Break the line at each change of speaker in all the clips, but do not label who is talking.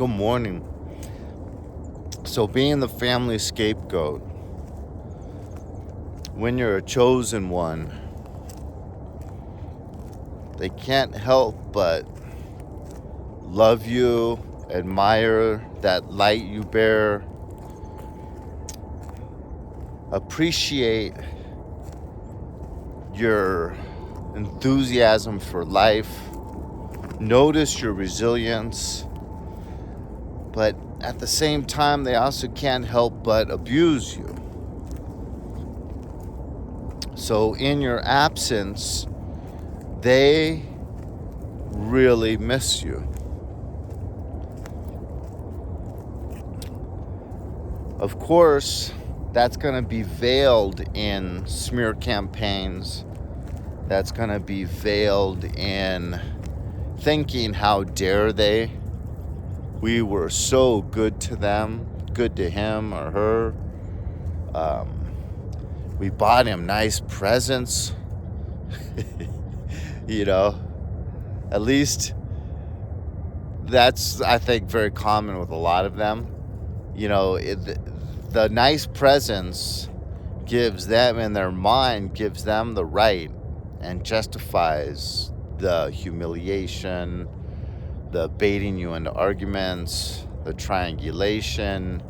Good morning. So being the family scapegoat, when you're a chosen one, they can't help but love you, admire that light you bear, appreciate your enthusiasm for life, notice your resilience, but at the same time, they also can't help but abuse you. So in your absence, they really miss you. Of course, that's going to be veiled in smear campaigns. That's going to be veiled in thinking, how dare they? We were so good to them, good to him or her. We bought him nice presents. At least that's, I think, very common with a lot of them. The nice presents gives them, in their mind, gives them the right and justifies the humiliation, the baiting you into arguments, the triangulation.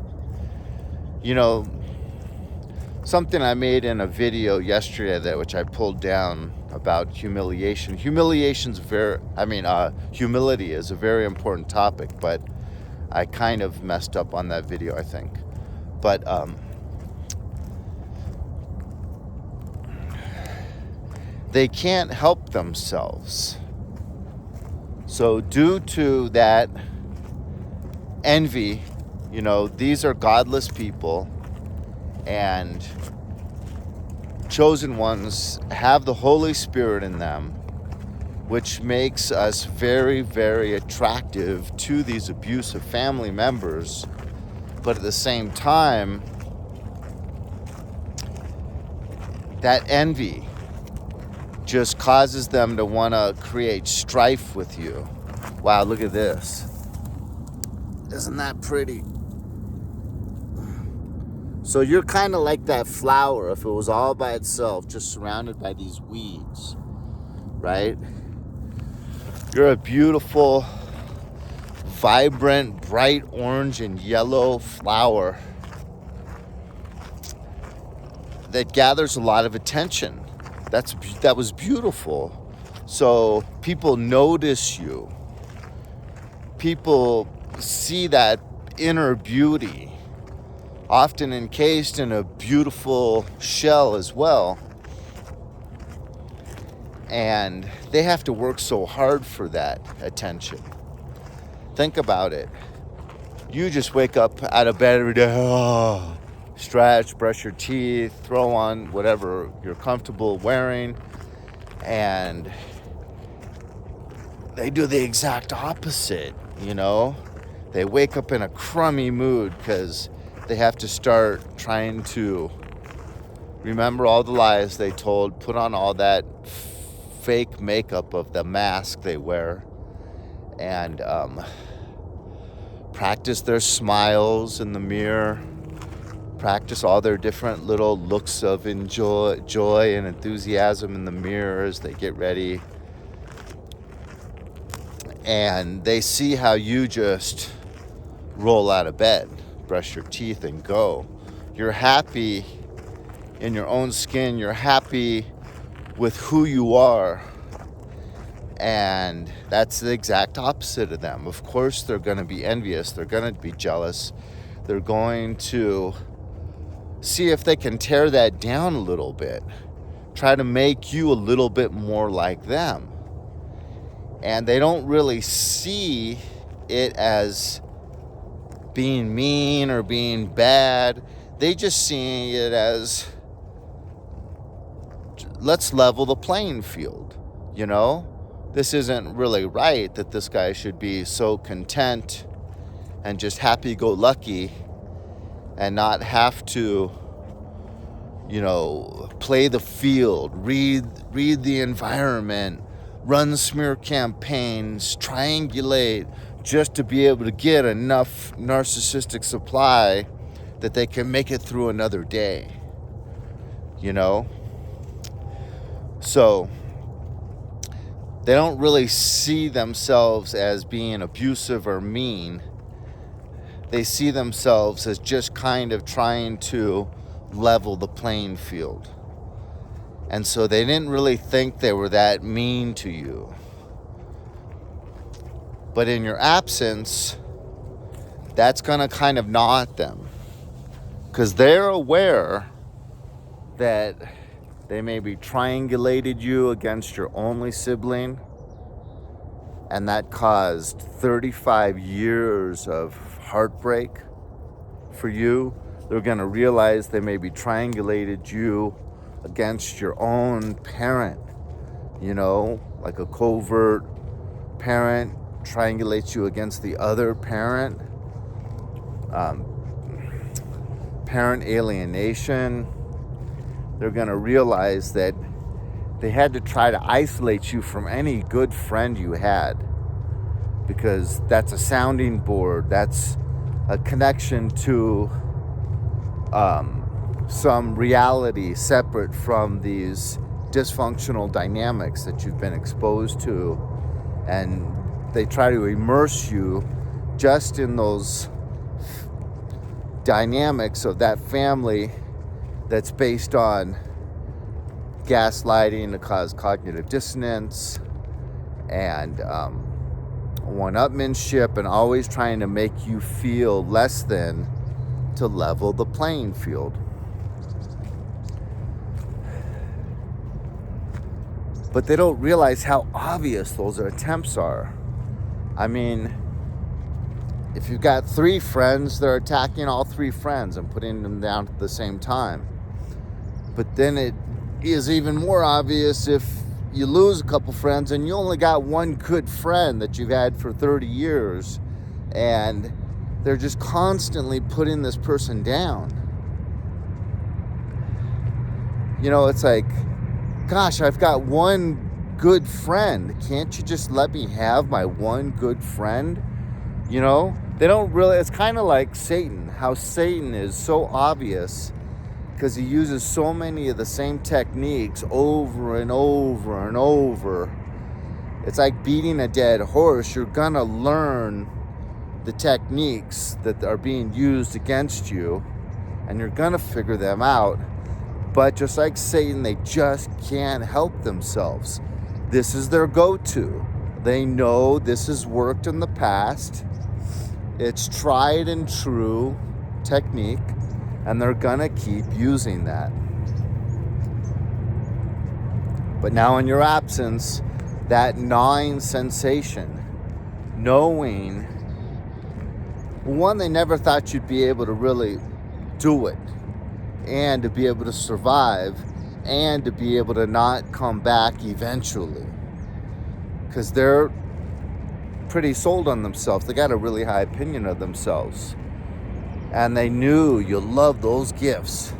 Something I made in a video yesterday which I pulled down about humiliation. Humility is a very important topic, but I kind of messed up on that video, I think. But they can't help themselves. So due to that envy, these are godless people, and chosen ones have the Holy Spirit in them, which makes us very, very attractive to these abusive family members. But at the same time, that envy just causes them to want to create strife with you. Wow, look at this. Isn't that pretty? So you're kind of like that flower if it was all by itself, just surrounded by these weeds, right? You're a beautiful, vibrant, bright orange and yellow flower that gathers a lot of attention. That was beautiful. So people notice you. People see that inner beauty, often encased in a beautiful shell as well. And they have to work so hard for that attention. Think about it. You just wake up out of bed every day, stretch, brush your teeth, throw on whatever you're comfortable wearing, and they do the exact opposite, They wake up in a crummy mood because they have to start trying to remember all the lies they told, put on all that fake makeup of the mask they wear, and practice their smiles in the mirror, practice all their different little looks of joy and enthusiasm in the mirror as they get ready. And they see how you just roll out of bed, brush your teeth, and go. You're happy in your own skin. You're happy with who you are. And that's the exact opposite of them. Of course, they're going to be envious. They're going to be jealous. They're going to see if they can tear that down a little bit. Try to make you a little bit more like them. And they don't really see it as being mean or being bad. They just see it as, let's level the playing field, This isn't really right that this guy should be so content and just happy-go-lucky and not have to, play the field, read the environment, run smear campaigns, triangulate, just to be able to get enough narcissistic supply that they can make it through another day, you know? So they don't really see themselves as being abusive or mean. They see themselves as just kind of trying to level the playing field. And so they didn't really think they were that mean to you. But in your absence, that's going to kind of gnaw at them. Because they're aware that they maybe triangulated you against your only sibling. And that caused 35 years of heartbreak for you. They're going to realize they maybe triangulated you against your own parent. You know, like a covert parent triangulates you against the other parent. Parent alienation. They're going to realize that they had to try to isolate you from any good friend you had, because that's a sounding board. That's a connection to some reality separate from these dysfunctional dynamics that you've been exposed to. And they try to immerse you just in those dynamics of that family that's based on gaslighting to cause cognitive dissonance and one-upmanship, and always trying to make you feel less than to level the playing field. But they don't realize how obvious those attempts are. I mean, if you've got 3 friends, they're attacking all 3 friends and putting them down at the same time. But then it is even more obvious if you lose a couple friends and you only got one good friend that you've had for 30 years, and they're just constantly putting this person down. You know, it's like, gosh, I've got one good friend. Can't you just let me have my one good friend? You know, they don't really, it's kind of like Satan, how Satan is so obvious because he uses so many of the same techniques over and over and over. It's like beating a dead horse. You're gonna learn the techniques that are being used against you, and you're gonna figure them out. But just like Satan, they just can't help themselves. This is their go-to. They know this has worked in the past. It's tried and true technique, and they're gonna keep using that. But now in your absence, that gnawing sensation, knowing, one, they never thought you'd be able to really do it, and to be able to survive, and to be able to not come back eventually. Because they're pretty sold on themselves. They got a really high opinion of themselves. And they knew you loved those gifts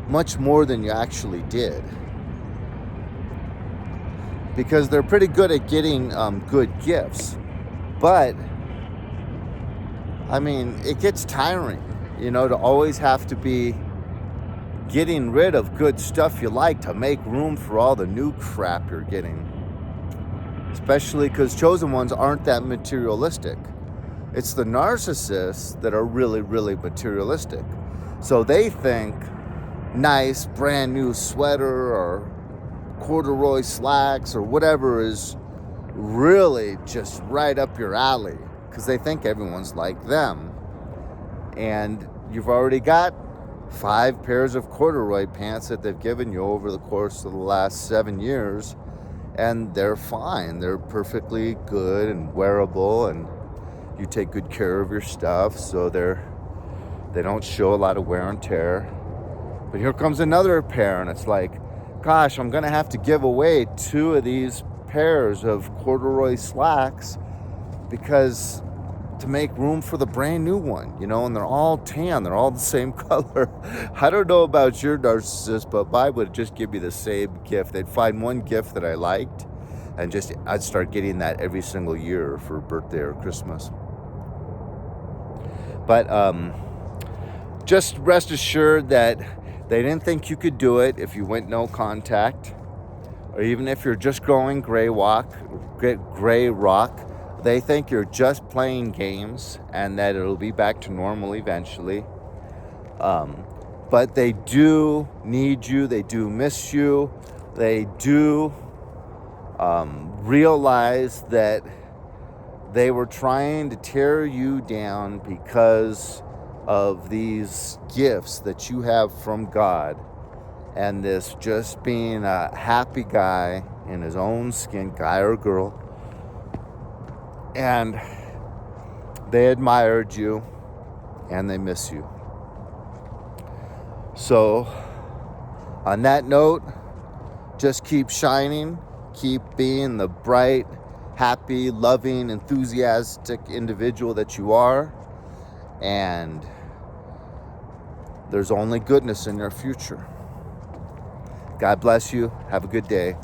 much more than you actually did. Because they're pretty good at getting good gifts. But, I mean, it gets tiring, you know, to always have to be getting rid of good stuff you like to make room for all the new crap you're getting. Especially because chosen ones aren't that materialistic. It's the narcissists that are really, really materialistic. So they think nice, brand new sweater or corduroy slacks or whatever is really just right up your alley, because they think everyone's like them. And you've already got 5 pairs of corduroy pants that they've given you over the course of the last 7 years, and they're fine. They're perfectly good and wearable, and you take good care of your stuff, so they don't show a lot of wear and tear. But here comes another pair, and it's like, gosh, I'm gonna have to give away 2 of these pairs of corduroy slacks because to make room for the brand new one, you know, and they're all tan, they're all the same color. I don't know about your narcissist, but mine would just give me the same gift. They'd find one gift that I liked, And just, I'd start getting that every single year for birthday or Christmas. But just rest assured that they didn't think you could do it if you went no contact, or even if you're just growing gray rock. They think you're just playing games and that it'll be back to normal eventually. But they do need you. They do miss you. They do realize that they were trying to tear you down because of these gifts that you have from God, and this just being a happy guy in his own skin, guy or girl. And they admired you and they miss you. So on that note, just keep shining, keep being the bright, happy, loving, enthusiastic individual that you are. And there's only goodness in your future. God bless you. Have a good day.